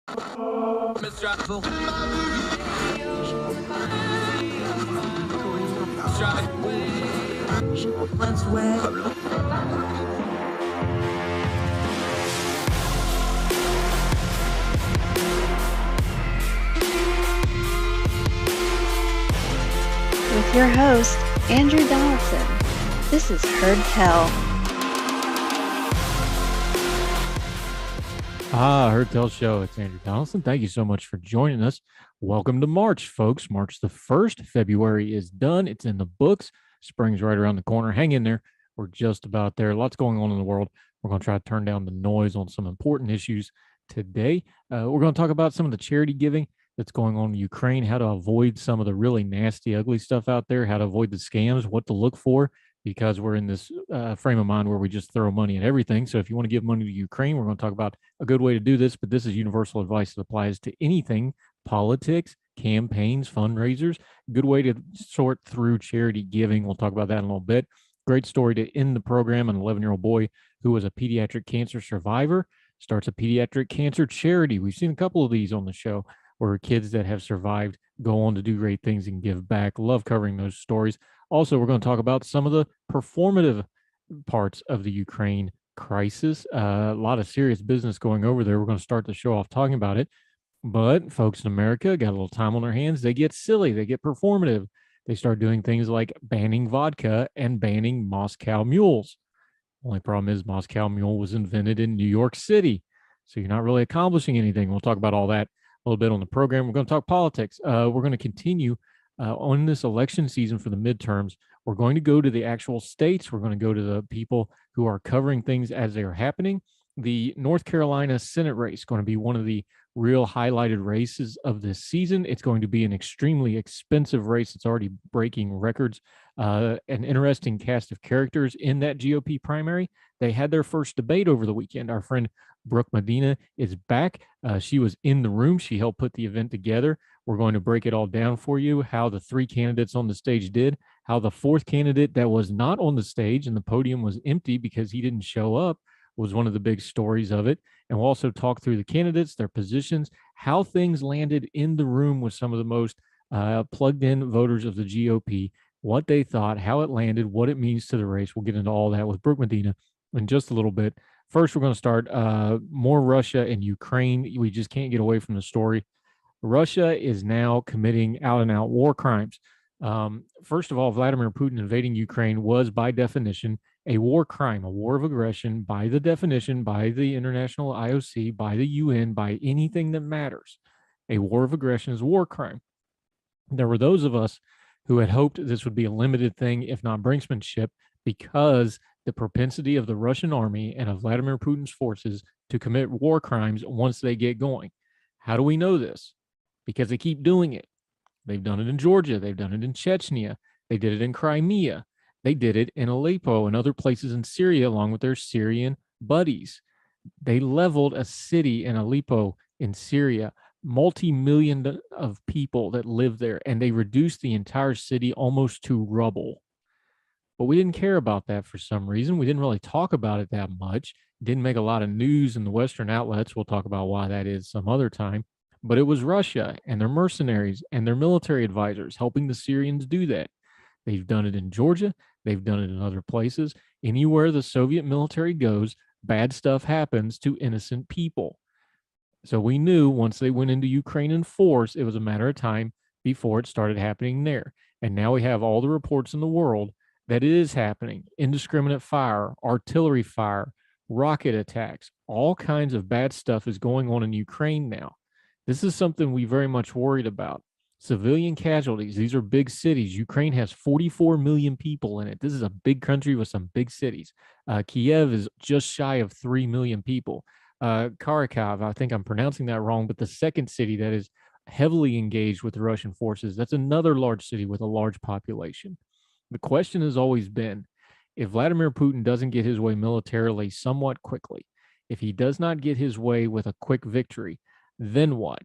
With your host, Andrew Donaldson. This is Heard Tell. Heard Tell Show. It's Andrew Donaldson. Thank you so much for joining us. Welcome to March, folks. March the 1st. February is done. It's in the books. Spring's right around the corner. Hang in there. We're just about there. Lots going on in the world. We're going to try to turn down the noise on some important issues today. We're going to talk about some of the charity giving that's going on in Ukraine, how to avoid some of the really nasty, ugly stuff out there, how to avoid the scams, what to look for, because we're in this frame of mind where we just throw money at everything. So if you want to give money to Ukraine, we're going to talk about a good way to do this, but this is universal advice that applies to anything, politics, campaigns, fundraisers, good way to sort through charity giving. We'll talk about that in a little bit. Great story to end the program. An 11-year-old boy who was a pediatric cancer survivor starts a pediatric cancer charity. We've seen a couple of these on the show where kids that have survived go on to do great things and give back. Love covering those stories. Also, we're going to talk about some of the performative parts of the Ukraine crisis. A lot of serious business going over there. We're going to start the show off talking about it. But folks in America got a little time on their hands. They get silly. They get performative. They start doing things like banning vodka and banning Moscow mules. Only problem is Moscow mule was invented in New York City. So you're not really accomplishing anything. We'll talk about all that a little bit on the program. We're going to talk politics. We're going to continue on this election season for the midterms. We're going to go to the actual states. We're going to go to the people who are covering things as they are happening. The North Carolina Senate race is going to be one of the real highlighted races of this season. It's going to be an extremely expensive race. It's already breaking records. An interesting cast of characters in that GOP primary. They had their first debate over the weekend. Our friend Brooke Medina is back. She was in the room. She helped put the event together. We're going to break it all down for you, how the three candidates on the stage did, how the fourth candidate that was not on the stage and the podium was empty because he didn't show up was one of the big stories of it. And we'll also talk through the candidates, their positions, how things landed in the room with some of the most plugged in voters of the GOP, what they thought, how it landed, what it means to the race. We'll get into all that with Brooke Medina in just a little bit. First, we're going to start more Russia and Ukraine. We just can't get away from the story. Russia is now committing out-and-out war crimes. First of all, Vladimir Putin invading Ukraine was, by definition, a war crime, a war of aggression, by the definition, by the international IOC, by the UN, by anything that matters. A war of aggression is a war crime. There were those of us who had hoped this would be a limited thing, if not brinksmanship, because the propensity of the Russian army and of Vladimir Putin's forces to commit war crimes once they get going. How do we know this? Because they keep doing it. They've done it in Georgia. They've done it in Chechnya. They did it in Crimea. They did it in Aleppo and other places in Syria, along with their Syrian buddies. They leveled a city in Aleppo in Syria, multi-million of people that live there, and they reduced the entire city almost to rubble. But we didn't care about that for some reason. We didn't really talk about it that much. It didn't make a lot of news in the Western outlets. We'll talk about why that is some other time. But it was Russia and their mercenaries and their military advisors helping the Syrians do that. They've done it in Georgia. They've done it in other places. Anywhere the Soviet military goes, bad stuff happens to innocent people. So we knew once they went into Ukraine in force, it was a matter of time before it started happening there. And now we have all the reports in the world that it is happening. Indiscriminate fire, artillery fire, rocket attacks, all kinds of bad stuff is going on in Ukraine now. This is something we very much worried about. Civilian casualties. These are big cities. Ukraine has 44 million people in it. This is a big country with some big cities. Kiev is just shy of 3 million people. Kharkiv, I think I'm pronouncing that wrong, but the second city that is heavily engaged with the Russian forces, that's another large city with a large population. The question has always been, if Vladimir Putin doesn't get his way militarily somewhat quickly, if he does not get his way with a quick victory, then what?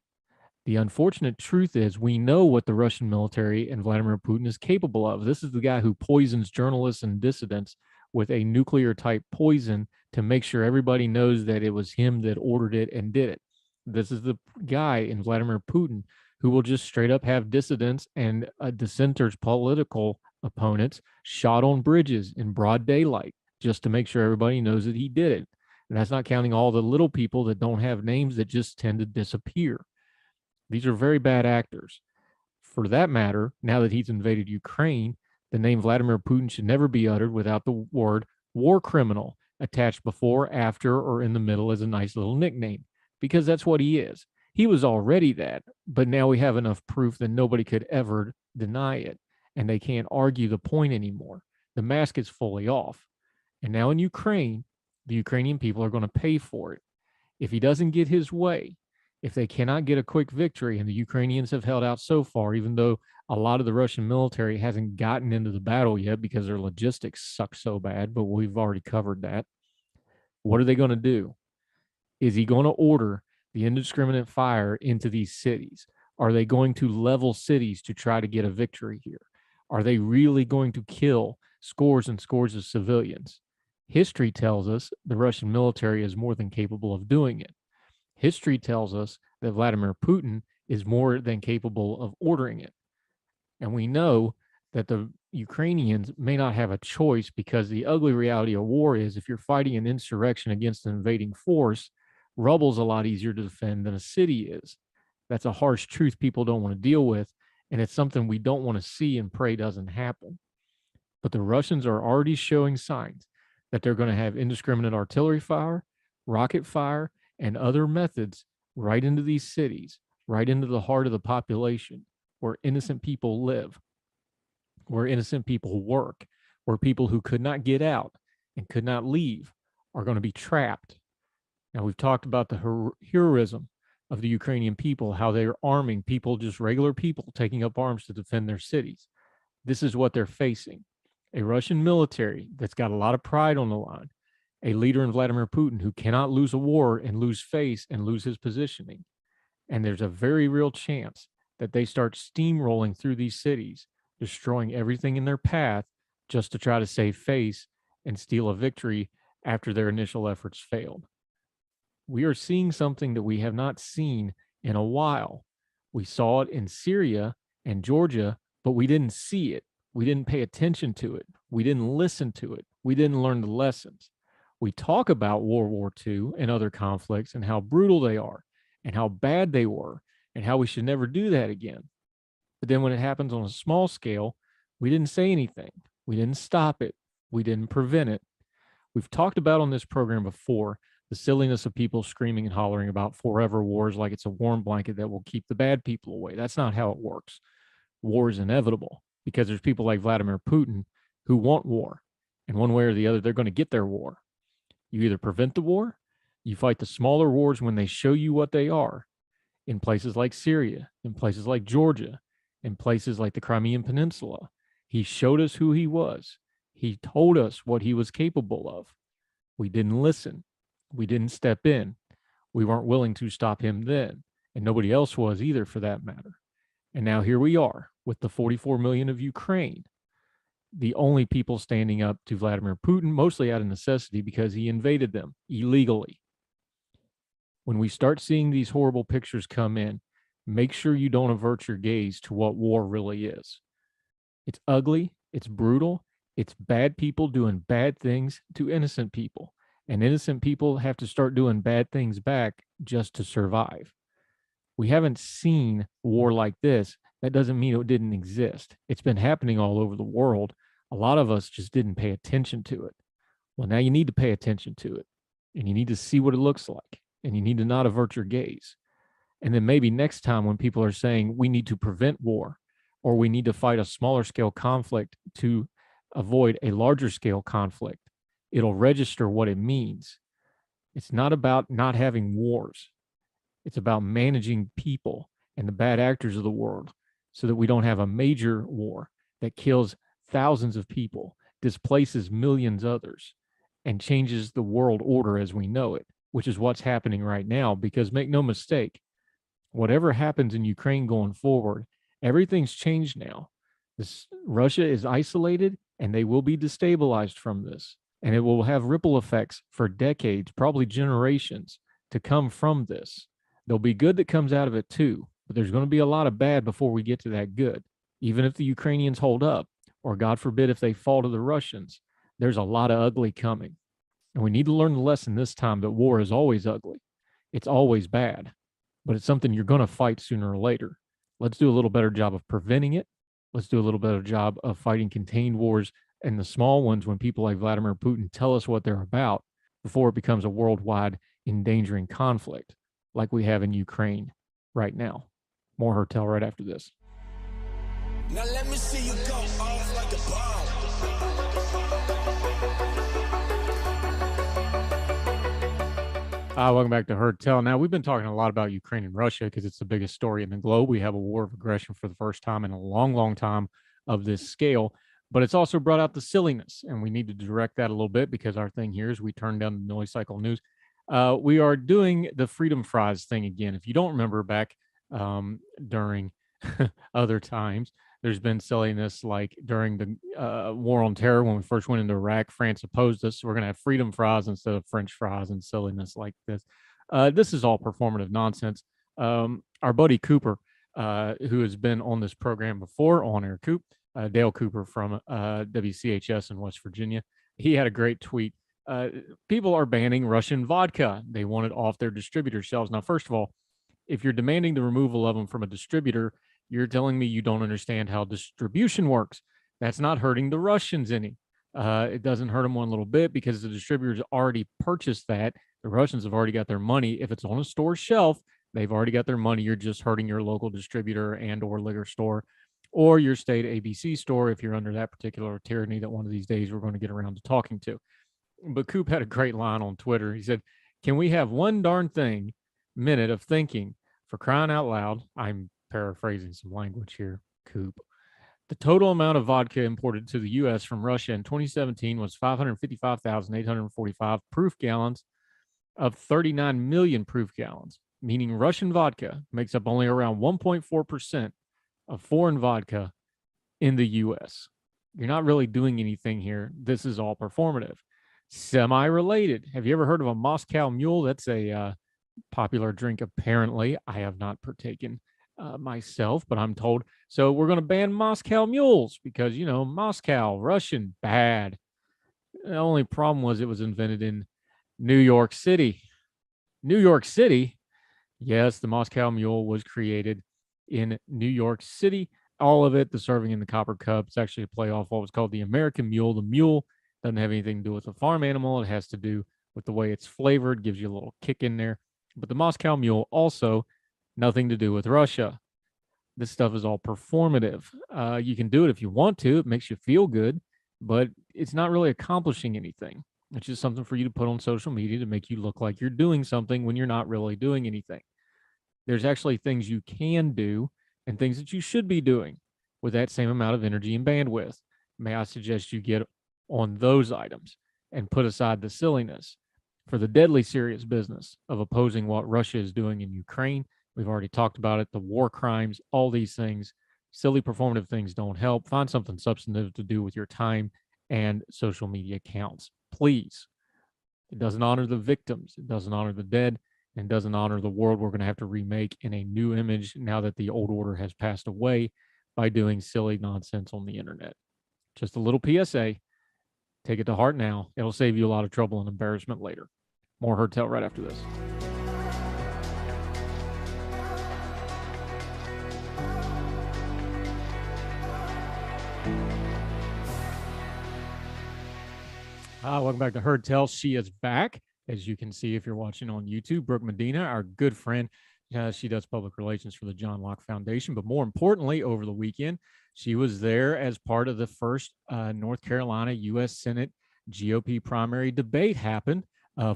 The unfortunate truth is we know what the Russian military and Vladimir Putin is capable of. This is the guy who poisons journalists and dissidents with a nuclear type poison to make sure everybody knows that it was him that ordered it and did it. This is the guy in Vladimir Putin who will just straight up have dissidents and dissenters, political opponents, shot on bridges in broad daylight just to make sure everybody knows that he did it. And that's not counting all the little people that don't have names that just tend to disappear. These are very bad actors. For that matter, now that he's invaded Ukraine, the name Vladimir Putin should never be uttered without the word war criminal attached before, after, or in the middle as a nice little nickname, because that's what he is. He was already that, but now we have enough proof that nobody could ever deny it, and they can't argue the point anymore. The mask is fully off. And now in Ukraine, the Ukrainian people are going to pay for it. If he doesn't get his way, if they cannot get a quick victory, and the Ukrainians have held out so far, even though a lot of the Russian military hasn't gotten into the battle yet because their logistics suck so bad, but we've already covered that. What are they going to do? Is he going to order the indiscriminate fire into these cities? Are they going to level cities to try to get a victory here? Are they really going to kill scores and scores of civilians? History tells us the Russian military is more than capable of doing it. History tells us that Vladimir Putin is more than capable of ordering it. And we know that the Ukrainians may not have a choice, because the ugly reality of war is if you're fighting an insurrection against an invading force, rubble's a lot easier to defend than a city is. That's a harsh truth people don't want to deal with, and it's something we don't want to see and pray doesn't happen. But the Russians are already showing signs that they're going to have indiscriminate artillery fire, rocket fire, and other methods right into these cities, right into the heart of the population, where innocent people live, where innocent people work, where people who could not get out and could not leave are going to be trapped. Now, we've talked about the heroism of the Ukrainian people, how they're arming people, just regular people, taking up arms to defend their cities. This is what they're facing: a Russian military that's got a lot of pride on the line, a leader in Vladimir Putin who cannot lose a war and lose face and lose his positioning. And there's a very real chance that they start steamrolling through these cities, destroying everything in their path just to try to save face and steal a victory after their initial efforts failed. We are seeing something that we have not seen in a while. We saw it in Syria and Georgia, but we didn't see it. We didn't pay attention to it. We didn't listen to it. We didn't learn the lessons. We talk about World War II and other conflicts and how brutal they are and how bad they were and how we should never do that again. But then when it happens on a small scale, we didn't say anything. We didn't stop it. We didn't prevent it. We've talked about on this program before the silliness of people screaming and hollering about forever wars like it's a warm blanket that will keep the bad people away. That's not how it works. War is inevitable because there's people like Vladimir Putin who want war. And one way or the other, they're going to get their war. You either prevent the war, you fight the smaller wars when they show you what they are, in places like Syria, in places like Georgia, in places like the Crimean Peninsula. He showed us who he was. He told us what he was capable of. We didn't listen. We didn't step in. We weren't willing to stop him then, and nobody else was either, for that matter. And now here we are with the 44 million of Ukraine, the only people standing up to Vladimir Putin, mostly out of necessity because he invaded them illegally. When we start seeing these horrible pictures come in, make sure you don't avert your gaze to what war really is. It's ugly, it's brutal, it's bad people doing bad things to innocent people. And innocent people have to start doing bad things back just to survive. We haven't seen war like this. That doesn't mean it didn't exist. It's been happening all over the world. A lot of us just didn't pay attention to it. Well, now you need to pay attention to it, and you need to see what it looks like, and you need to not avert your gaze. And then maybe next time when people are saying we need to prevent war, or we need to fight a smaller scale conflict to avoid a larger scale conflict, it'll register what it means. It's not about not having wars. It's about managing people and the bad actors of the world so that we don't have a major war that kills thousands of people, displaces millions others, and changes the world order as we know it, which is what's happening right now. Because make no mistake, whatever happens in Ukraine going forward, everything's changed now. Russia is isolated, and they will be destabilized from this. And it will have ripple effects for decades, probably generations, to come from this. There'll be good that comes out of it too, but there's going to be a lot of bad before we get to that good. Even if the Ukrainians hold up, or God forbid if they fall to the Russians, there's a lot of ugly coming. And we need to learn the lesson this time that war is always ugly. It's always bad, but it's something you're going to fight sooner or later. Let's do a little better job of preventing it. Let's do a little better job of fighting contained wars and the small ones when people like Vladimir Putin tell us what they're about before it becomes a worldwide endangering conflict like we have in Ukraine right now. More Hertel right after this. Now let me see you go off like a bomb. Welcome back to Hertel. Now, we've been talking a lot about Ukraine and Russia because it's the biggest story in the globe. We have a war of aggression for the first time in a long, long time of this scale. But it's also brought out the silliness, and we need to direct that a little bit because our thing here is we turn down the noise cycle news. We are doing the freedom fries thing again. If you don't remember back during other times, there's been silliness like during the war on terror when we first went into Iraq. France opposed us. So we're going to have freedom fries instead of French fries and silliness like this. This is all performative nonsense. Our buddy Cooper, who has been on this program before, On Air Coop, Dale Cooper from WCHS in West Virginia, he had a great tweet. People are banning Russian vodka. They want it off their distributor shelves. Now, first of all, if you're demanding the removal of them from a distributor, you're telling me you don't understand how distribution works. That's not hurting the Russians any. It doesn't hurt them one little bit because the distributors already purchased that. The Russians have already got their money. If it's on a store shelf, they've already got their money. You're just hurting your local distributor and or liquor store or your state ABC store if you're under that particular tyranny that one of these days we're going to get around to talking to. But Coop had a great line on Twitter. He said, "Can we have one darn minute of thinking for crying out loud?" I'm paraphrasing some language here, Coop. The total amount of vodka imported to the U.S. from Russia in 2017 was 555,845 proof gallons of 39 million proof gallons, meaning Russian vodka makes up only around 1.4% of foreign vodka in the U.S. You're not really doing anything here. This is all performative. Semi-related. Have you ever heard of a Moscow Mule? That's a popular drink, apparently. I have not partaken myself, but I'm told. So we're going to ban Moscow Mules because, you know, Moscow, Russian, bad. The only problem was it was invented in New York City. New York City? Yes, the Moscow Mule was created in New York City. All of it, the serving in the copper cup, it's actually a play off what was called the American Mule. The mule doesn't have anything to do with the farm animal. It has to do with the way it's flavored, gives you a little kick in there. But the Moscow Mule also nothing to do with Russia. This stuff is all performative. You can do it if you want to. It makes you feel good, but it's not really accomplishing anything. It's just something for you to put on social media to make you look like you're doing something when you're not really doing anything. There's actually things you can do and things that you should be doing with that same amount of energy and bandwidth. May I suggest you get on those items and put aside the silliness for the deadly serious business of opposing what Russia is doing in Ukraine. We've already talked about it, the war crimes, all these things. Silly performative things don't help. Find something substantive to do with your time and social media accounts, please. It doesn't honor the victims. It doesn't honor the dead, and doesn't honor the world we're going to have to remake in a new image now that the old order has passed away by doing silly nonsense on the internet. Just a little PSA. Take it to heart now. It'll save you a lot of trouble and embarrassment later. More Hertel right after this. Welcome back to Hertel. She is back. As you can see, if you're watching on YouTube, Brooke Medina, our good friend, she does public relations for the John Locke Foundation. But more importantly, over the weekend, she was there as part of the first North Carolina U.S. Senate GOP primary debate happened.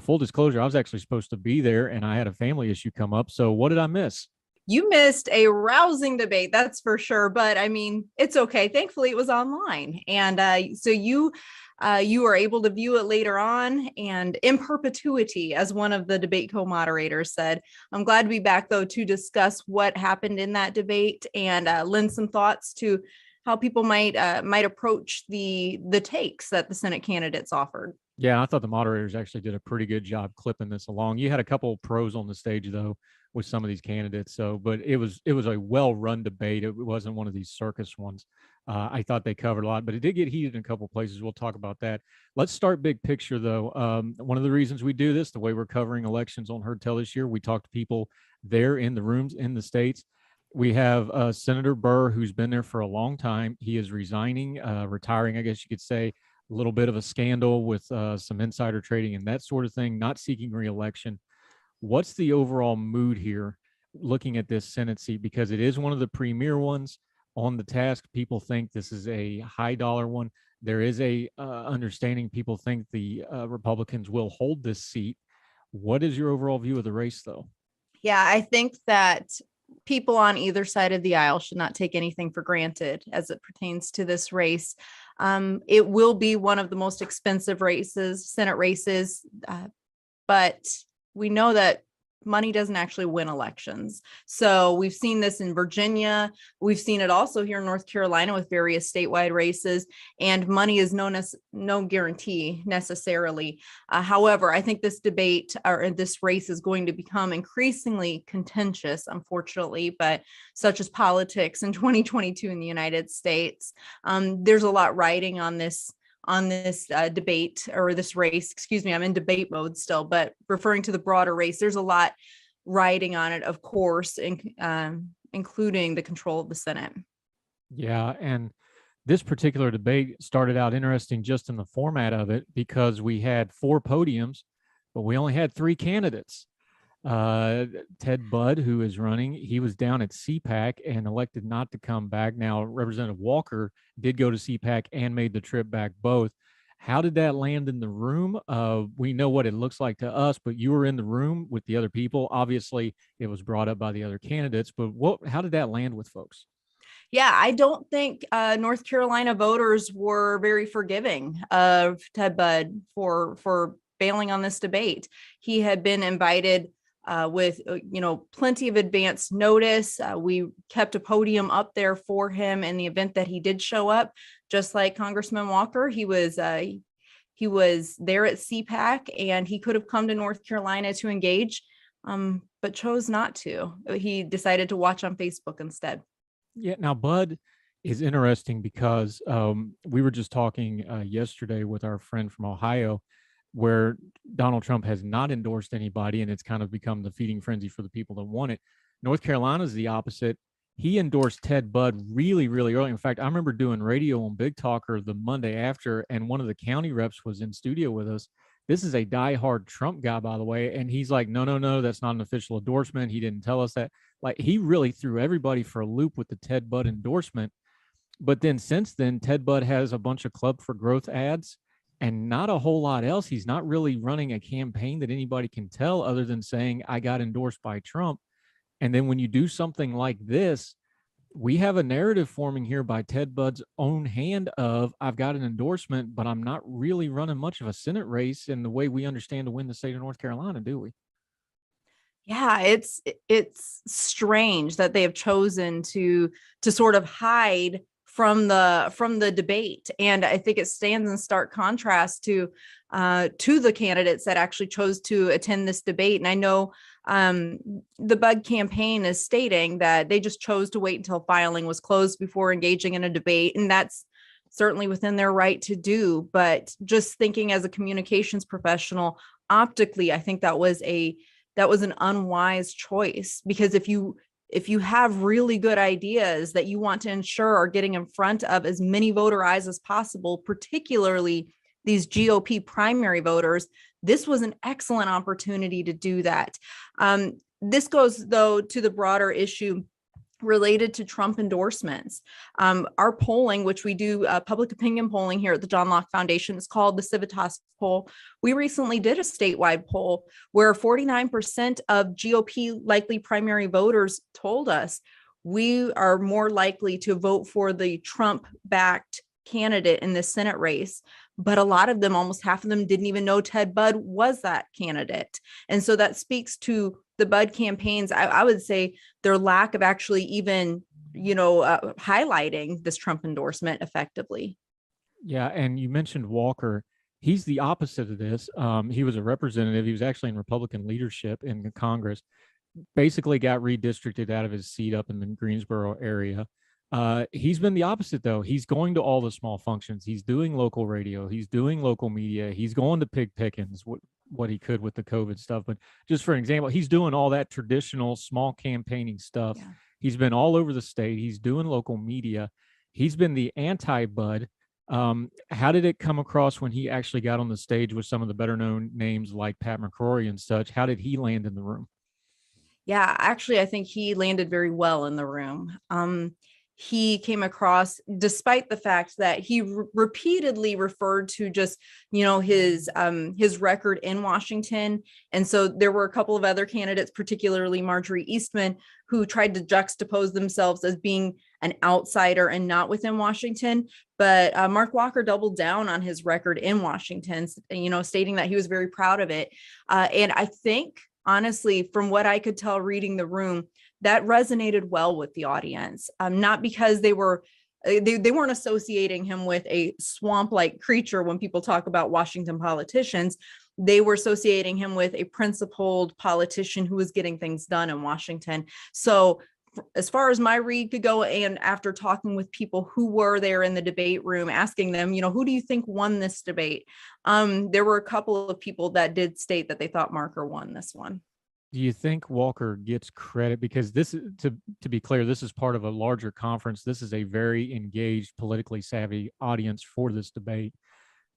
Full disclosure, I was actually supposed to be there, and I had a family issue come up. So what did I miss? You missed a rousing debate, that's for sure. But I mean, it's okay. Thankfully, it was online. And so you were able to view it later on and in perpetuity, as one of the debate co-moderators said. I'm glad to be back, though, to discuss what happened in that debate and lend some thoughts to how people might approach the takes that the Senate candidates offered. Yeah, I thought the moderators actually did a pretty good job clipping this along. You had a couple of pros on the stage, though, with some of these candidates. So, but it was a well-run debate. It wasn't one of these circus ones. I thought they covered a lot, but it did get heated in a couple of places. We'll talk about that. Let's start big picture, though. One of the reasons we do this, the way we're covering elections on Heard Tell this year, we talk to people there in the rooms in the states. We have Senator Burr, who's been there for a long time. He is resigning, retiring, I guess you could say. A little bit of a scandal with some insider trading and that sort of thing, not seeking re-election. What's the overall mood here looking at this Senate seat? Because it is one of the premier ones on the task. People think this is a high dollar one. There is a understanding people think the Republicans will hold this seat. What is your overall view of the race, though? Yeah, I think that people on either side of the aisle should not take anything for granted as it pertains to this race. It will be one of the most expensive races, Senate races, but we know that money doesn't actually win elections. So we've seen this in Virginia. We've seen it also here in North Carolina with various statewide races, and money is no guarantee necessarily. However, I think this debate or this race is going to become increasingly contentious, unfortunately, but such as politics in 2022 in the United States. There's a lot riding on this debate or this race. Excuse me, I'm in debate mode still, but referring to the broader race, there's a lot riding on it, of course, including the control of the Senate. Yeah, and this particular debate started out interesting just in the format of it because we had 4 podiums, but we only had 3 candidates. Ted Budd, who is running, he was down at CPAC and elected not to come back. Now, Representative Walker did go to CPAC and made the trip back both. How did that land in the room? We know what it looks like to us, but you were in the room with the other people. Obviously, it was brought up by the other candidates, but how did that land with folks? Yeah, I don't think North Carolina voters were very forgiving of Ted Budd for bailing on this debate. He had been invited with plenty of advance notice. We kept a podium up there for him in the event that he did show up. Just like Congressman Walker, he was there at CPAC, and he could have come to North Carolina to engage, but chose not to. He decided to watch on Facebook instead. Yeah. Now, Bud is interesting because we were just talking yesterday with our friend from Ohio, where Donald Trump has not endorsed anybody, and it's kind of become the feeding frenzy for the people that want it. North Carolina is the opposite. He endorsed Ted Budd really, really early. In fact, I remember doing radio on Big Talker the Monday after, and one of the county reps was in studio with us. This is a diehard Trump guy, by the way. And he's like, no, that's not an official endorsement. He didn't tell us that. Like, he really threw everybody for a loop with the Ted Budd endorsement. But then since then, Ted Budd has a bunch of Club for Growth ads and not a whole lot else. He's not really running a campaign that anybody can tell other than saying, I got endorsed by Trump. And then when you do something like this, we have a narrative forming here by Ted Budd's own hand of, I've got an endorsement, but I'm not really running much of a Senate race in the way we understand to win the state of North Carolina, do we? Yeah, it's strange that they have chosen to sort of hide from the debate. And I think it stands in stark contrast to the candidates that actually chose to attend this debate. And I know the Budd campaign is stating that they just chose to wait until filing was closed before engaging in a debate. And that's certainly within their right to do. But just thinking as a communications professional, optically, I think that was an unwise choice, because if you have really good ideas that you want to ensure are getting in front of as many voter eyes as possible, particularly these GOP primary voters, this was an excellent opportunity to do that. This goes, though, to the broader issue related to Trump endorsements. Our polling, which we do public opinion polling here at the John Locke Foundation, is called the Civitas poll. We recently did a statewide poll where 49% of GOP likely primary voters told us we are more likely to vote for the Trump-backed candidate in the Senate race. But a lot of them, almost half of them, didn't even know Ted Budd was that candidate. And so that speaks to the Budd campaigns, I would say, their lack of actually even, highlighting this Trump endorsement effectively. Yeah. And you mentioned Walker. He's the opposite of this. He was a representative. He was actually in Republican leadership in Congress. basically got redistricted out of his seat up in the Greensboro area. He's been the opposite, though. He's going to all the small functions. He's doing local radio. He's doing local media. He's going to Pig Pickens, what he could with the COVID stuff. But just for an example, he's doing all that traditional small campaigning stuff. Yeah. He's been all over the state. He's doing local media. He's been the anti-Bud. How did it come across when he actually got on the stage with some of the better known names like Pat McCrory and such? How did he land in the room? Yeah, actually, I think he landed very well in the room. He came across, despite the fact that he repeatedly referred to just, his record in Washington. And so there were a couple of other candidates, particularly Marjorie Eastman, who tried to juxtapose themselves as being an outsider and not within Washington. But Mark Walker doubled down on his record in Washington, stating that he was very proud of it. And I think, honestly, from what I could tell reading the room, that resonated well with the audience, not because they weren't associating him with a swamp-like creature. When people talk about Washington politicians, they were associating him with a principled politician who was getting things done in Washington. So as far as my read could go, and after talking with people who were there in the debate room, asking them, who do you think won this debate? There were a couple of people that did state that they thought Marker won this one. Do you think Walker gets credit? Because this is, to be clear, this is part of a larger conference. This is a very engaged, politically savvy audience for this debate.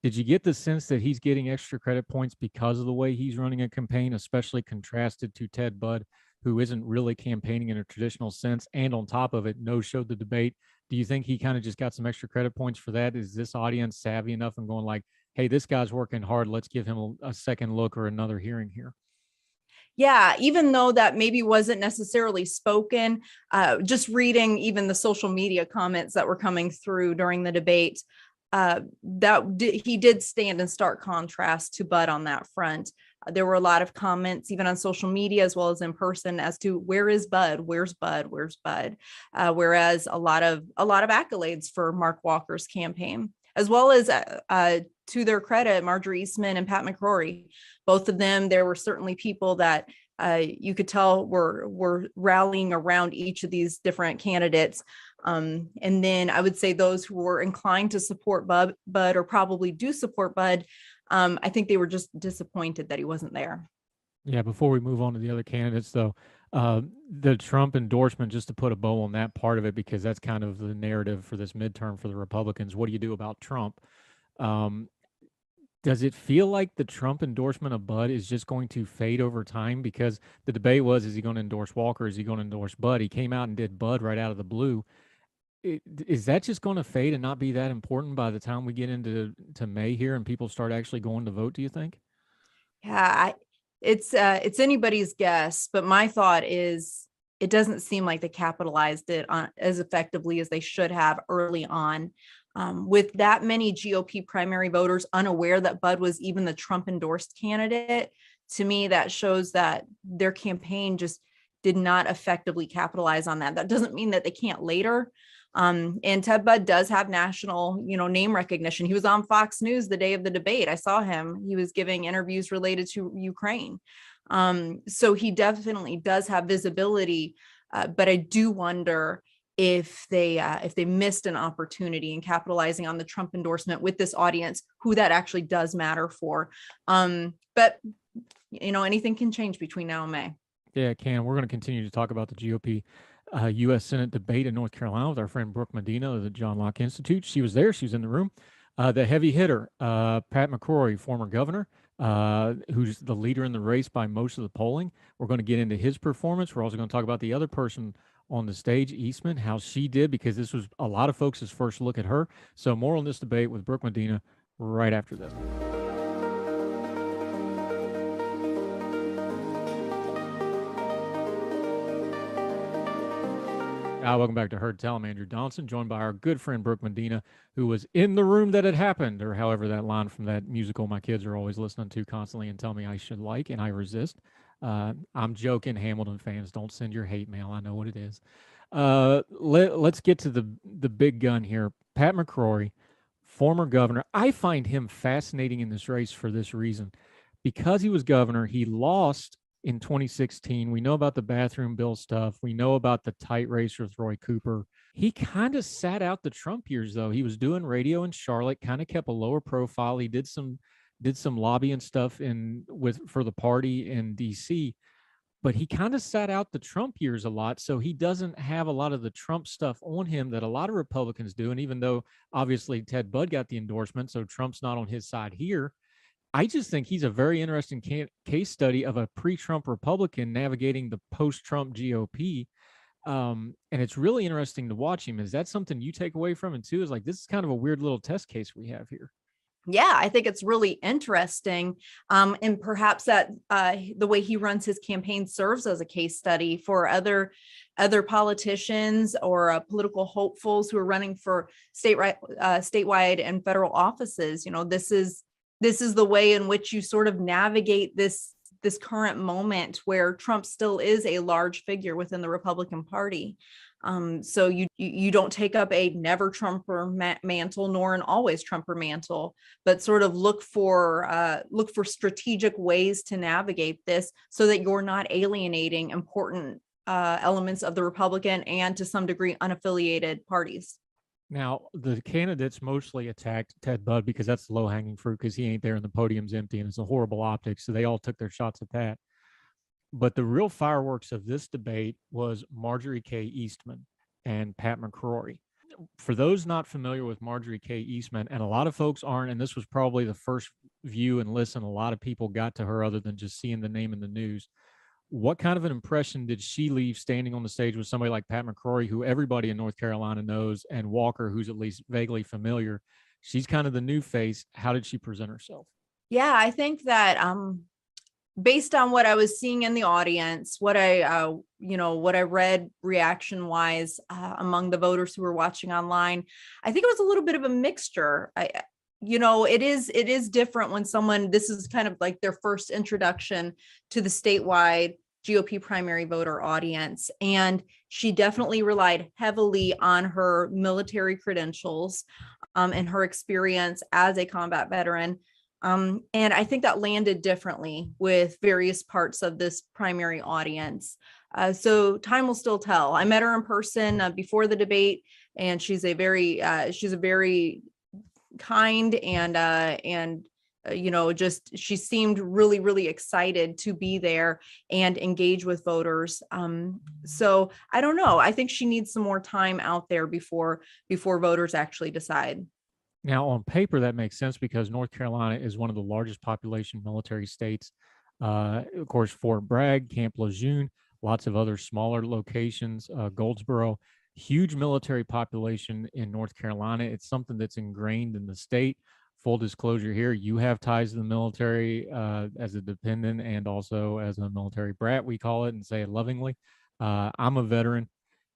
Did you get the sense that he's getting extra credit points because of the way he's running a campaign, especially contrasted to Ted Budd, who isn't really campaigning in a traditional sense, and on top of it, no-showed the debate? Do you think he kind of just got some extra credit points for that? Is this audience savvy enough and going like, hey, this guy's working hard, let's give him a second look or another hearing here? Yeah, even though that maybe wasn't necessarily spoken, just reading even the social media comments that were coming through during the debate, he did stand in stark contrast to Bud on that front. There were a lot of comments, even on social media as well as in person, as to where is Bud? Where's Bud? Where's Bud? Whereas a lot of accolades for Mark Walker's campaign, as well as to their credit, Marjorie Eastman and Pat McCrory. Both of them, there were certainly people that you could tell were rallying around each of these different candidates. And then I would say those who were inclined to support Bud or probably do support Bud, I think they were just disappointed that he wasn't there. Yeah, before we move on to the other candidates, though, the Trump endorsement, just to put a bow on that part of it, because that's kind of the narrative for this midterm for the Republicans. What do you do about Trump? Does it feel like the Trump endorsement of Bud is just going to fade over time? Because the debate was, is he going to endorse Walker? Is he going to endorse Bud? He came out and did Bud right out of the blue. Is that just going to fade and not be that important by the time we get into May here and people start actually going to vote, do you think? Yeah, it's anybody's guess, but my thought is it doesn't seem like they capitalized it on as effectively as they should have early on. With that many GOP primary voters unaware that Bud was even the Trump endorsed candidate, to me, that shows that their campaign just did not effectively capitalize on that. That doesn't mean that they can't later. And Ted Budd does have national, name recognition. He was on Fox News the day of the debate. I saw him. He was giving interviews related to Ukraine. So he definitely does have visibility. But I do wonder if they missed an opportunity in capitalizing on the Trump endorsement with this audience, who that actually does matter for. But anything can change between now and May. Yeah, it can. We're going to continue to talk about the GOP U.S. Senate debate in North Carolina with our friend Brooke Medina of the John Locke Institute. She was there. She was in the room. The heavy hitter, Pat McCrory, former governor, who's the leader in the race by most of the polling. We're going to get into his performance. We're also going to talk about the other person on the stage, Eastman, how she did, because this was a lot of folks' first look at her. So more on this debate with Brooke Medina right after this. Welcome back to Heard Tell. I'm Andrew Donaldson, joined by our good friend Brooke Medina, who was in the room that it happened, or however that line from that musical my kids are always listening to constantly and tell me I should like, and I resist. I'm joking, Hamilton fans. Don't send your hate mail. I know what it is. Let's get to the big gun here. Pat McCrory, former governor. I find him fascinating in this race for this reason. Because he was governor, he lost in 2016. We know about the bathroom bill stuff. We know about the tight race with Roy Cooper. He kind of sat out the Trump years, though. He was doing radio in Charlotte, kind of kept a lower profile. He did some lobbying stuff for the party in DC, but he kind of sat out the Trump years a lot. So he doesn't have a lot of the Trump stuff on him that a lot of Republicans do. And even though obviously Ted Budd got the endorsement, so Trump's not on his side here, I just think he's a very interesting case study of a pre-Trump Republican navigating the post-Trump GOP. And it's really interesting to watch him. Is that something you take away from it too? Is like, this is kind of a weird little test case we have here. Yeah, I think it's really interesting. And perhaps that the way he runs his campaign serves as a case study for other politicians or political hopefuls who are running for statewide and federal offices. You know, this is the way in which you sort of navigate this current moment where Trump still is a large figure within the Republican Party. So you don't take up a never Trumper mantle nor an always Trumper mantle, but sort of look for strategic ways to navigate this so that you're not alienating important elements of the Republican and to some degree unaffiliated parties. Now, the candidates mostly attacked Ted Budd because that's the low-hanging fruit, because he ain't there and the podium's empty and it's a horrible optics. So they all took their shots at that. But the real fireworks of this debate was Marjorie K. Eastman and Pat McCrory. For those not familiar with Marjorie K. Eastman, and a lot of folks aren't, and this was probably the first view and listen a lot of people got to her other than just seeing the name in the news. What kind of an impression did she leave standing on the stage with somebody like Pat McCrory, who everybody in North Carolina knows, and Walker, who's at least vaguely familiar? She's kind of the new face. How did she present herself? Yeah, I think that based on what I was seeing in the audience, what I read reaction wise among the voters who were watching online, I think it was a little bit of a mixture. It is different when this is kind of like their first introduction to the statewide GOP primary voter audience. And she definitely relied heavily on her military credentials and her experience as a combat veteran. And I think that landed differently with various parts of this primary audience. So time will still tell. I met her in person before the debate, and she's a very kind and she seemed really, really excited to be there and engage with voters. So I don't know. I think she needs some more time out there before voters actually decide. Now, on paper, that makes sense because North Carolina is one of the largest population military states. Of course, Fort Bragg, Camp Lejeune, lots of other smaller locations, Goldsboro, huge military population in North Carolina. It's something that's ingrained in the state. Full disclosure here, you have ties to the military as a dependent and also as a military brat, we call it, and say it lovingly. I'm a veteran.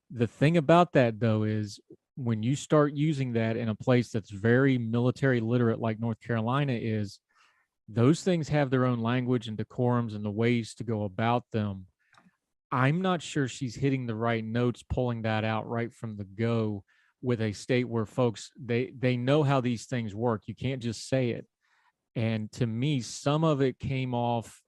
The thing about that, though, is when you start using that in a place that's very military literate like North Carolina is, those things have their own language and decorums and the ways to go about them. I'm not sure she's hitting the right notes, pulling that out right from the go with a state where folks, they know how these things work. You can't just say it. And to me, some of it came off,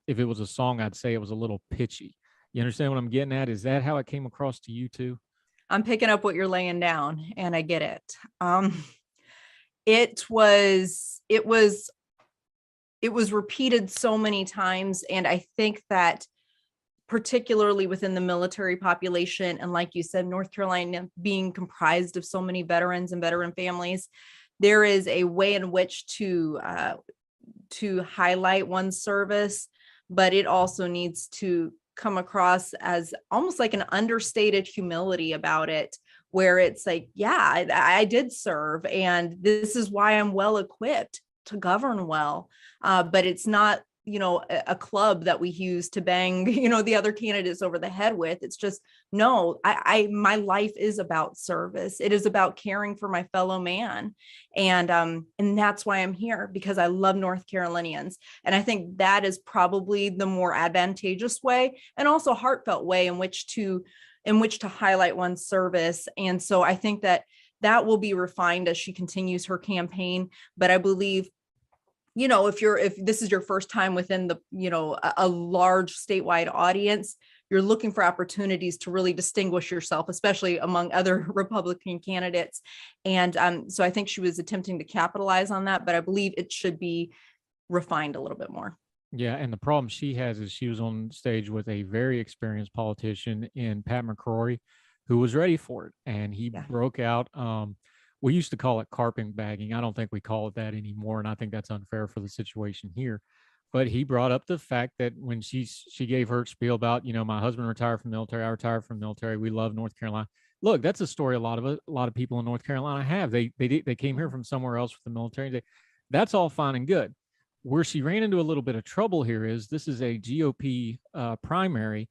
if it was a song, I'd say it was a little pitchy. You understand what I'm getting at? Is that how it came across to you too? I'm picking up what you're laying down, and I get it. It was repeated so many times, and I think that particularly within the military population, and like you said, North Carolina being comprised of so many veterans and veteran families, there is a way in which to highlight one's service, but it also needs to come across as almost like an understated humility about it, where it's like, yeah, I did serve, and this is why I'm well equipped to govern well. But it's not, a club that we use to bang, the other candidates over the head with. It's just, no, my life is about service. It is about caring for my fellow man. And that's why I'm here, because I love North Carolinians. And I think that is probably the more advantageous way and also heartfelt way in which to highlight one's service. And so I think that will be refined as she continues her campaign. But I believe if this is your first time within the, a large statewide audience, you're looking for opportunities to really distinguish yourself, especially among other Republican candidates. And so I think she was attempting to capitalize on that, but I believe it should be refined a little bit more. Yeah, and the problem she has is she was on stage with a very experienced politician in Pat McCrory, who was ready for it, and he broke out. We used to call it carpet bagging. I don't think we call it that anymore, and I think that's unfair for the situation here. But he brought up the fact that when she gave her spiel about, my husband retired from the military, I retired from the military, we love North Carolina. Look, that's a story a lot of people in North Carolina have. They came here from somewhere else with the military. That's all fine and good. Where she ran into a little bit of trouble here is this is a GOP primary,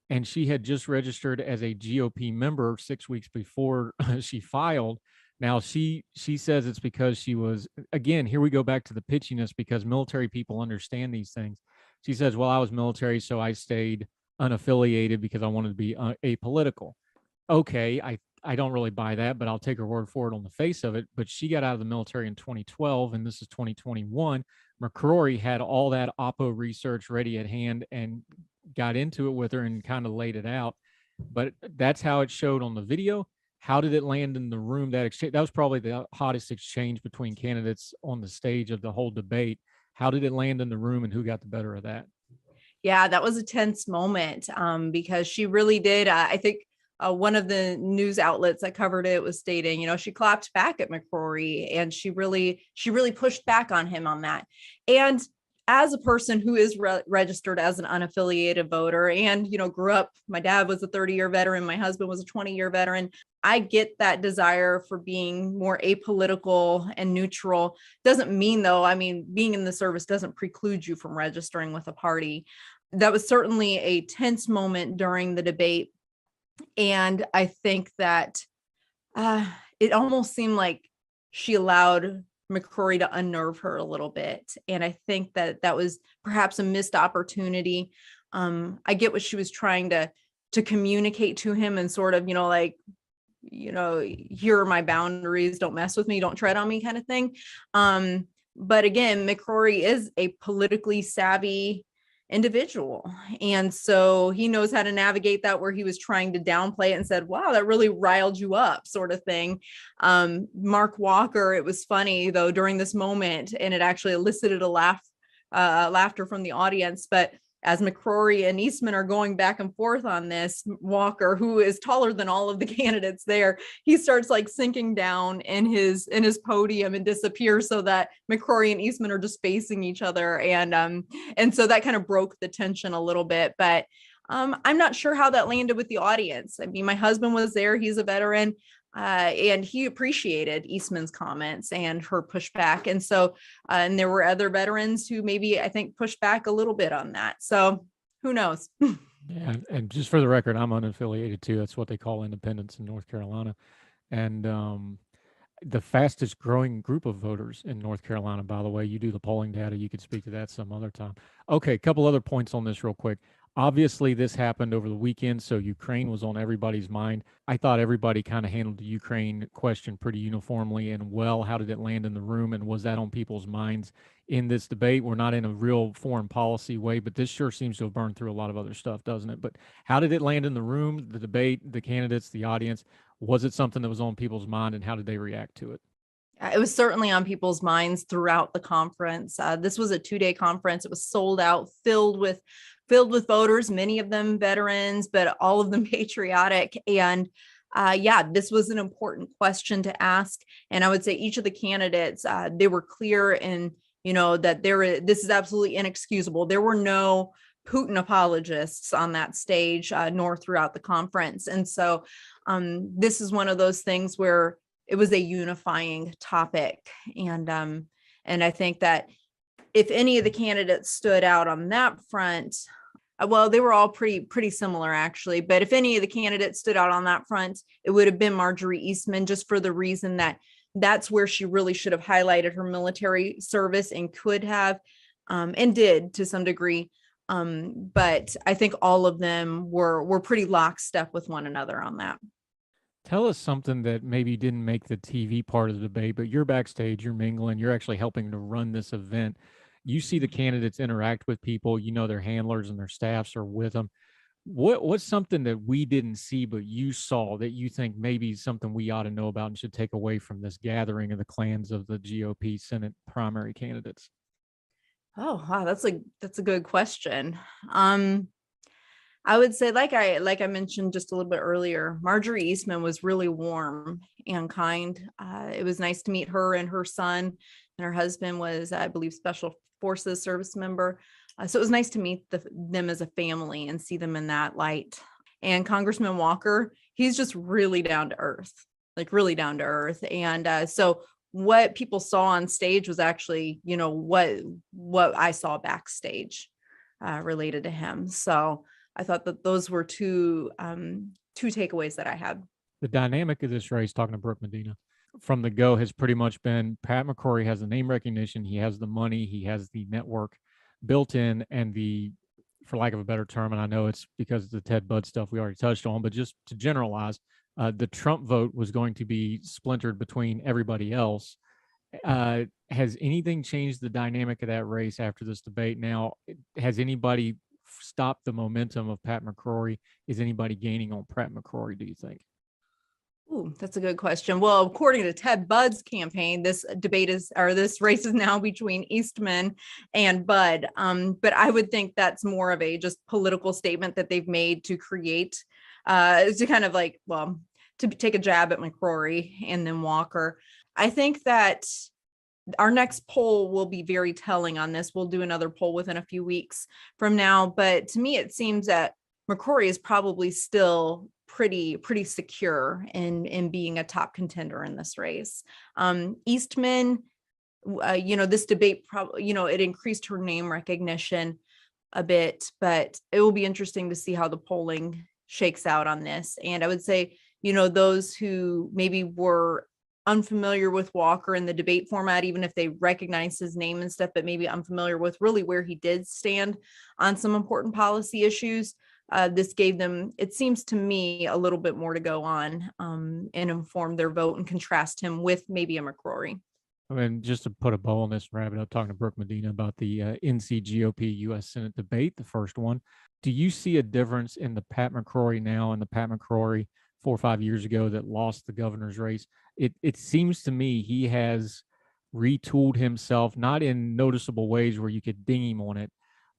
and she had just registered as a GOP member 6 weeks before she filed. Now she says it's because she was, again, here we go back to the pitchiness, because military people understand these things. She says, well, I was military, so I stayed unaffiliated because I wanted to be apolitical. Okay, I don't really buy that, but I'll take her word for it on the face of it. But she got out of the military in 2012, and this is 2021. McCrory had all that Oppo research ready at hand and got into it with her and kind of laid it out. But that's how it showed on the video. How did it land in the room? That exchange, that was probably the hottest exchange between candidates on the stage of the whole debate. How did it land in the room, and who got the better of that? Yeah, that was a tense moment because she really did. I think one of the news outlets that covered it was stating, she clapped back at McCrory, and she really pushed back on him on that. And as a person who is registered as an unaffiliated voter and, grew up, my dad was a 30-year veteran, my husband was a 20-year veteran. I get that desire for being more apolitical and neutral. Doesn't mean, though, being in the service doesn't preclude you from registering with a party. That was certainly a tense moment during the debate. And I think that it almost seemed like she allowed McCrory to unnerve her a little bit. And I think that was perhaps a missed opportunity. I get what she was trying to communicate to him, and sort of, here are my boundaries, don't mess with me, don't tread on me, kind of thing. But again, McCrory is a politically savvy individual, and so he knows how to navigate that, where he was trying to downplay it and said, wow, that really riled you up, sort of thing. Mark Walker, it was funny though during this moment, and it actually elicited a laughter from the audience, but as McCrory and Eastman are going back and forth on this, Walker, who is taller than all of the candidates there, he starts like sinking down in his podium and disappears, so that McCrory and Eastman are just facing each other. And so that kind of broke the tension a little bit, but I'm not sure how that landed with the audience. My husband was there, he's a veteran, and he appreciated Eastman's comments and her pushback. And so, and there were other veterans who maybe, I think, pushed back a little bit on that. So who knows? Yeah. And just for the record, I'm unaffiliated too. That's what they call independents in North Carolina. And the fastest growing group of voters in North Carolina, by the way. You do the polling data. You could speak to that some other time. Okay, a couple other points on this real quick. Obviously, this happened over the weekend, so Ukraine was on everybody's mind. I thought everybody kind of handled the Ukraine question pretty uniformly and well. How did it land in the room, and was that on people's minds in this debate? We're not in a real foreign policy way, but this sure seems to have burned through a lot of other stuff, doesn't it? But how did it land in the room, the debate, the candidates, the audience? Was it something that was on people's mind, and how did they react to it? It was certainly on people's minds throughout the conference. This was a 2-day conference. It was sold out, filled with voters, many of them veterans, but all of them patriotic. And this was an important question to ask. And I would say each of the candidates, they were clear in, that this is absolutely inexcusable. There were no Putin apologists on that stage, nor throughout the conference. And so this is one of those things where it was a unifying topic. And I think that if any of the candidates stood out on that front, well, they were all pretty similar, actually. But if any of the candidates stood out on that front, it would have been Marjorie Eastman, just for the reason that that's where she really should have highlighted her military service, and could have, and did to some degree. But I think all of them were pretty lockstep with one another on that. Tell us something that maybe didn't make the TV part of the debate, but you're backstage, you're mingling, you're actually helping to run this event. You see the candidates interact with people, you know their handlers and their staffs are with them. What's something that we didn't see but you saw that you think maybe something we ought to know about and should take away from this gathering of the clans of the GOP Senate primary candidates? Oh, wow, that's a good question. Um, I would say, like I mentioned just a little bit earlier, Marjorie Eastman was really warm and kind. It was nice to meet her and her son, and her husband was, I believe, Special Forces service member. So it was nice to meet them as a family and see them in that light. And Congressman Walker, he's just really down to earth, like really down to earth. And so what people saw on stage was actually, what I saw backstage related to him. So I thought that those were two takeaways that I had. The dynamic of this race, talking to Brooke Medina, from the go has pretty much been Pat McCrory has the name recognition, he has the money, he has the network built in, and for lack of a better term, and I know it's because of the Ted Budd stuff we already touched on, but just to generalize, the Trump vote was going to be splintered between everybody else. Has anything changed the dynamic of that race after this debate? Now, has anybody stopped the momentum of Pat McCrory? Is anybody gaining on Pat McCrory, do you think? Ooh, that's a good question. Well, according to Ted Budd's campaign, this race is now between Eastman and Budd. But I would think that's more of a just political statement that they've made to create, to kind of like, well, to take a jab at McCrory and then Walker. I think that our next poll will be very telling on this. We'll do another poll within a few weeks from now. But to me, it seems that McCrory is probably still pretty secure in being a top contender in this race. Eastman, this debate probably, it increased her name recognition a bit, but it will be interesting to see how the polling shakes out on this. And I would say, those who maybe were unfamiliar with Walker in the debate format, even if they recognize his name and stuff, but maybe unfamiliar with really where he did stand on some important policy issues. This gave them, it seems to me, a little bit more to go on and inform their vote and contrast him with maybe a McCrory. I mean, just to put a bow on this, wrap it up, talking to Brooke Medina about the NC GOP U.S. Senate debate, the first one. Do you see a difference in the Pat McCrory now and the Pat McCrory 4 or 5 years ago that lost the governor's race? It seems to me he has retooled himself, not in noticeable ways where you could ding him on it,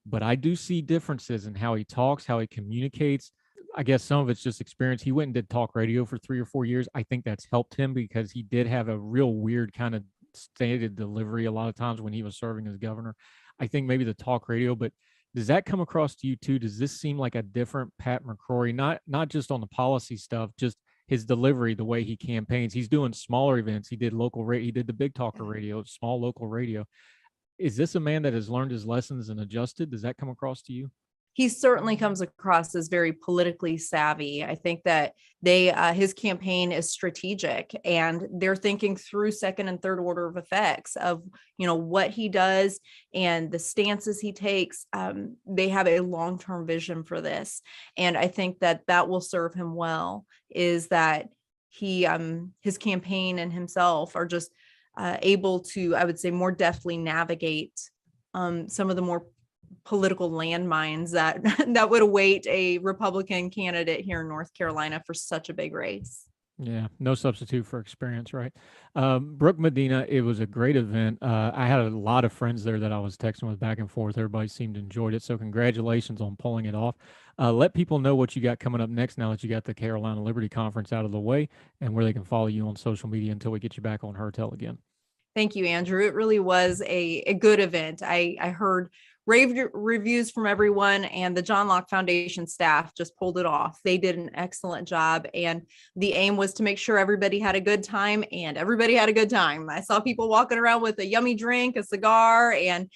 but I do see differences in how he talks, how he communicates. I guess some of it's just experience. He went and did talk radio for 3 or 4 years. I think that's helped him because he did have a real weird kind of stated delivery a lot of times when he was serving as governor. I think maybe the talk radio, but does that come across to you too? Does this seem like a different Pat McCrory, not just on the policy stuff, just his delivery, the way he campaigns? He's doing smaller events. He did local radio. He did the big talker radio, small local radio. Is this a man that has learned his lessons and adjusted? Does that come across to you? He certainly comes across as very politically savvy. I think that his campaign is strategic and they're thinking through second and third order of effects of, what he does and the stances he takes. They have a long-term vision for this. And I think that will serve him well, is that his campaign and himself are just able to, I would say, more deftly navigate some of the more political landmines that would await a Republican candidate here in North Carolina for such a big race. Yeah, no substitute for experience, right? Brooke Medina, it was a great event. I had a lot of friends there that I was texting with back and forth. Everybody seemed to enjoyed it. So congratulations on pulling it off. Let people know what you got coming up next now that you got the Carolina Liberty Conference out of the way and where they can follow you on social media until we get you back on Hertel again. Thank you, Andrew. It really was a good event. I heard rave reviews from everyone, and the John Locke Foundation staff just pulled it off. They did an excellent job, and the aim was to make sure everybody had a good time, and everybody had a good time. I saw people walking around with a yummy drink, a cigar, and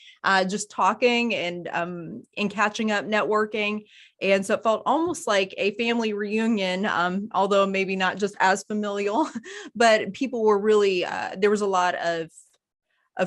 just talking and catching up, networking. And so it felt almost like a family reunion, although maybe not just as familial, but people were really, there was a lot of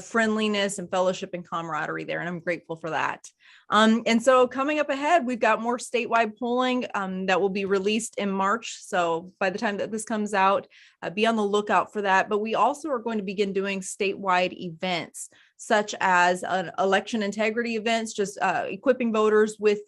friendliness and fellowship and camaraderie there. And I'm grateful for that. And so coming up ahead, we've got more statewide polling that will be released in March. So by the time that this comes out, be on the lookout for that. But we also are going to begin doing statewide events, such as election integrity events, just equipping voters with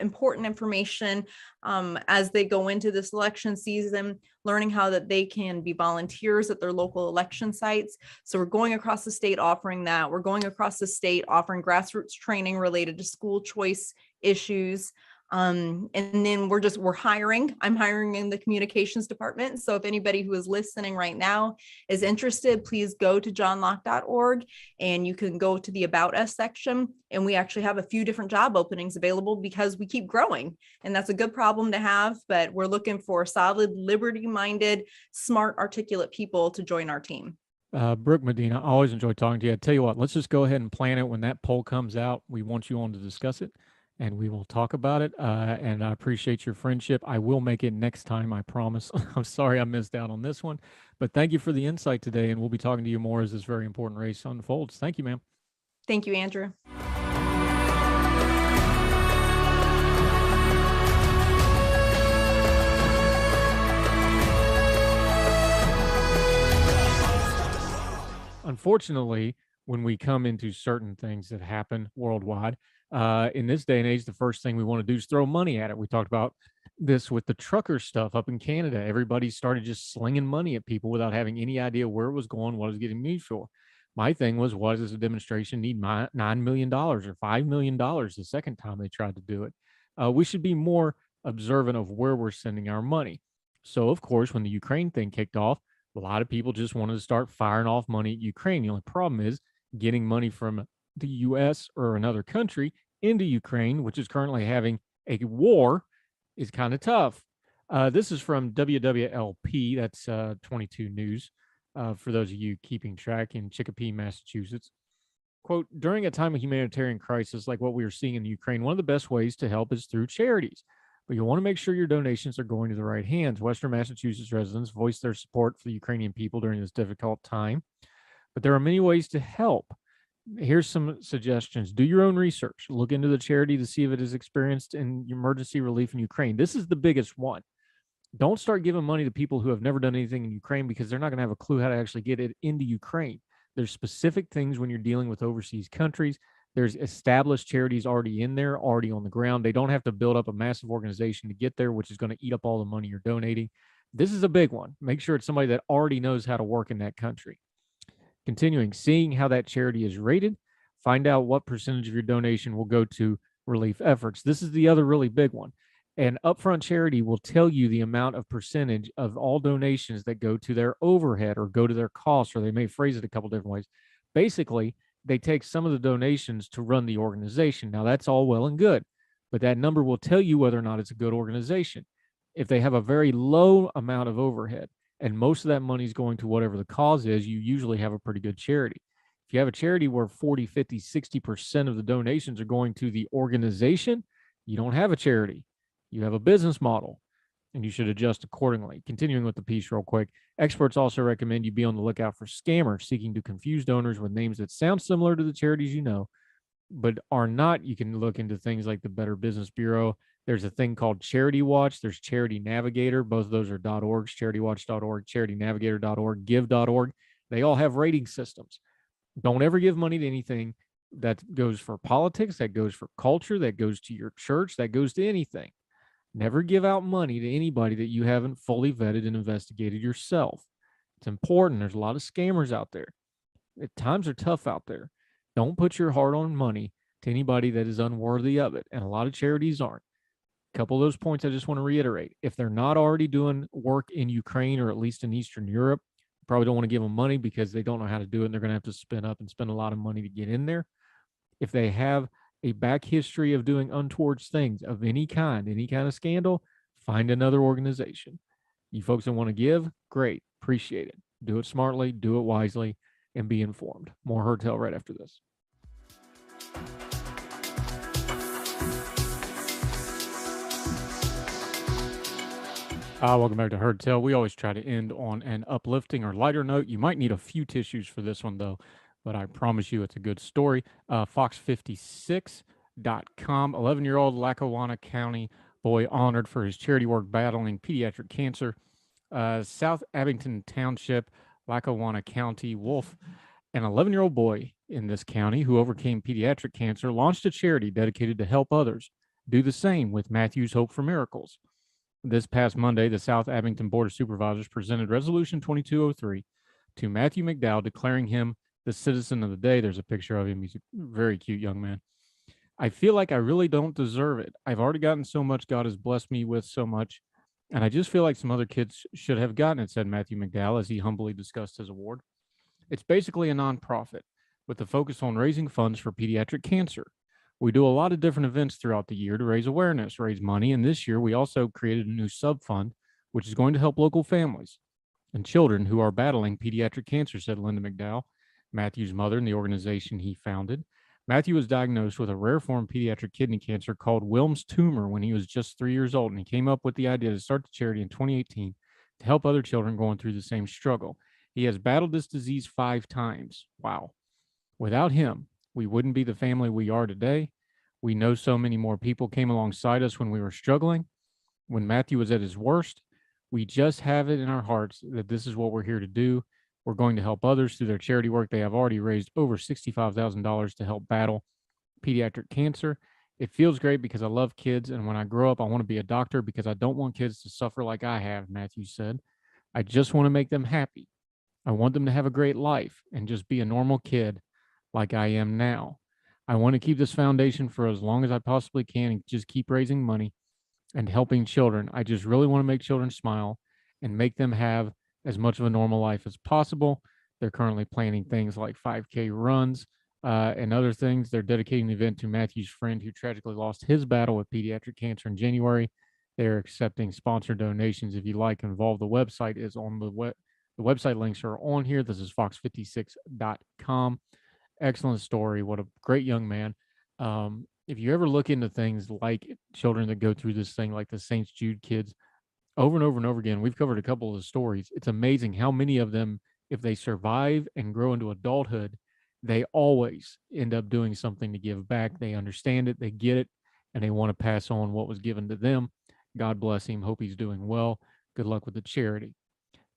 important information as they go into this election season, learning how that they can be volunteers at their local election sites. So we're going across the state offering that. We're going across the state offering grassroots training related to school choice issues. And then we're hiring. I'm hiring in the communications department. So if anybody who is listening right now is interested, please go to johnlocke.org and you can go to the About Us section. And we actually have a few different job openings available because we keep growing. And that's a good problem to have, but we're looking for solid, liberty-minded, smart, articulate people to join our team. Brooke, Medina, I always enjoy talking to you. I tell you what, let's just go ahead and plan it. When that poll comes out, we want you on to discuss it. And we will talk about it. And I appreciate your friendship. I will make it next time, I promise. I'm sorry I missed out on this one. But thank you for the insight today. And we'll be talking to you more as this very important race unfolds. Thank you, ma'am. Thank you, Andrew. Unfortunately, when we come into certain things that happen worldwide, in this day and age, the first thing we want to do is throw money at it. We talked about this with the trucker stuff up in Canada. Everybody started just slinging money at people without having any idea where it was going, what it was getting used for. My thing was, why does a demonstration need $9 million or $5 million the second time they tried to do it? We should be more observant of where we're sending our money. So, of course, when the Ukraine thing kicked off, a lot of people just wanted to start firing off money at Ukraine. The only problem is getting money from the U.S. or another country into Ukraine, which is currently having a war, is kind of tough. This is from WWLP, that's 22 News, for those of you keeping track in Chicopee, Massachusetts. Quote, during a time of humanitarian crisis like what we are seeing in Ukraine, one of the best ways to help is through charities. But you'll want to make sure your donations are going to the right hands. Western Massachusetts residents voiced their support for the Ukrainian people during this difficult time. But there are many ways to help. Here's some suggestions. Do your own research. Look into the charity to see if it is experienced in emergency relief in Ukraine. This is the biggest one. Don't start giving money to people who have never done anything in Ukraine because they're not going to have a clue how to actually get it into Ukraine. There's specific things when you're dealing with overseas countries. There's established charities already in there, already on the ground. They don't have to build up a massive organization to get there, which is going to eat up all the money you're donating. This is a big one. Make sure it's somebody that already knows how to work in that country. Continuing, seeing how that charity is rated, find out what percentage of your donation will go to relief efforts. This is the other really big one. An upfront charity will tell you the amount of percentage of all donations that go to their overhead or go to their costs, or they may phrase it a couple different ways. Basically, they take some of the donations to run the organization. Now, that's all well and good, but that number will tell you whether or not it's a good organization. If they have a very low amount of overhead, and most of that money is going to whatever the cause is, you usually have a pretty good charity. If you have a charity where 40, 50, 60% of the donations are going to the organization, you don't have a charity. You have a business model, and you should adjust accordingly. Continuing with the piece real quick, experts also recommend you be on the lookout for scammers seeking to confuse donors with names that sound similar to the charities you know, but are not. You can look into things like the Better Business Bureau. There's a thing called Charity Watch. There's Charity Navigator. Both of those are .org, CharityWatch.org, CharityNavigator.org, Give.org. They all have rating systems. Don't ever give money to anything that goes for politics, that goes for culture, that goes to your church, that goes to anything. Never give out money to anybody that you haven't fully vetted and investigated yourself. It's important. There's a lot of scammers out there. Times are tough out there. Don't put your hard-earned money to anybody that is unworthy of it, and a lot of charities aren't. A couple of those points I just want to reiterate. If they're not already doing work in Ukraine or at least in Eastern Europe, you probably don't want to give them money because they don't know how to do it, and they're going to have to spin up and spend a lot of money to get in there. If they have a back history of doing untoward things of any kind of scandal, find another organization. You folks that want to give, great, appreciate it. Do it smartly, do it wisely, and be informed. More Herd Tell right after this. Welcome back to Herd Tell. We always try to end on an uplifting or lighter note. You might need a few tissues for this one, though, but I promise you it's a good story. Fox 56 Charities.com. 11-year-old Lackawanna County boy honored for his charity work battling pediatric cancer. South Abington Township, Lackawanna County, Wolf, an 11-year-old boy in this county who overcame pediatric cancer, launched a charity dedicated to help others do the same with Matthew's Hope for Miracles. This past Monday, the South Abington Board of Supervisors presented Resolution 2203 to Matthew McDowell, declaring him the Citizen of the Day. There's a picture of him. He's a very cute young man. I feel like I really don't deserve it. I've already gotten so much. God has blessed me with so much. And I just feel like some other kids should have gotten it, said Matthew McDowell as he humbly discussed his award. It's basically a nonprofit with a focus on raising funds for pediatric cancer. We do a lot of different events throughout the year to raise awareness, raise money, and this year we also created a new sub-fund, which is going to help local families and children who are battling pediatric cancer, said Linda McDowell, Matthew's mother and the organization he founded. Matthew was diagnosed with a rare form of pediatric kidney cancer called Wilms tumor when he was just 3 years old, and he came up with the idea to start the charity in 2018 to help other children going through the same struggle. He has battled this disease 5 times. Wow. Without him, we wouldn't be the family we are today. We know so many more people came alongside us when we were struggling. When Matthew was at his worst, we just have it in our hearts that this is what we're here to do. We're going to help others through their charity work. They have already raised over $65,000 to help battle pediatric cancer. It feels great because I love kids, and when I grow up, I want to be a doctor because I don't want kids to suffer like I have, Matthew said. I just want to make them happy. I want them to have a great life and just be a normal kid like I am now. I want to keep this foundation for as long as I possibly can and just keep raising money and helping children. I just really want to make children smile and make them have as much of a normal life as possible. They're currently planning things like 5K runs and other things. They're dedicating the event to Matthew's friend who tragically lost his battle with pediatric cancer in January. They're accepting sponsor donations. If you like involved, the website is on the website links are on here. This is fox56.com. Excellent story. What a great young man. If you ever look into things like children that go through this thing, like the St. Jude kids, over and over and over again, we've covered a couple of the stories. It's amazing how many of them, if they survive and grow into adulthood, they always end up doing something to give back. They understand it, they get it, and they want to pass on what was given to them. God bless him. Hope he's doing well. Good luck with the charity.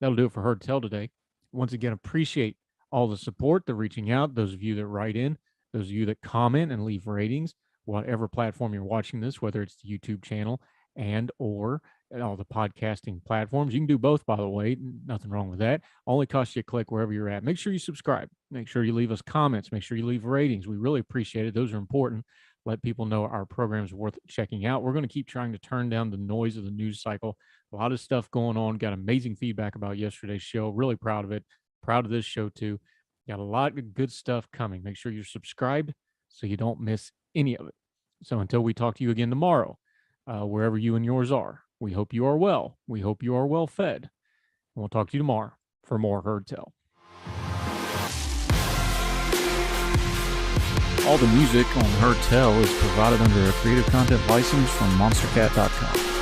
That'll do it for Heard Tell today. Once again, appreciate all the support, the reaching out, those of you that write in, those of you that comment and leave ratings, whatever platform you're watching this, whether it's the YouTube channel and or all the podcasting platforms. You can do both, by the way. Nothing wrong with that. Only costs you a click wherever you're at. Make sure you subscribe. Make sure you leave us comments. Make sure you leave ratings. We really appreciate it. Those are important. Let people know our programs are worth checking out. We're going to keep trying to turn down the noise of the news cycle. A lot of stuff going on. Got amazing feedback about yesterday's show. Really proud of it. Proud of this show too. Got a lot of good stuff coming. Make sure you're subscribed so you don't miss any of it. So until we talk to you again tomorrow, wherever you and yours are, we hope you are well. We hope you are well fed. And we'll talk to you tomorrow for more Heard Tell. All the music on Heard Tell is provided under a Creative Content license from monstercat.com.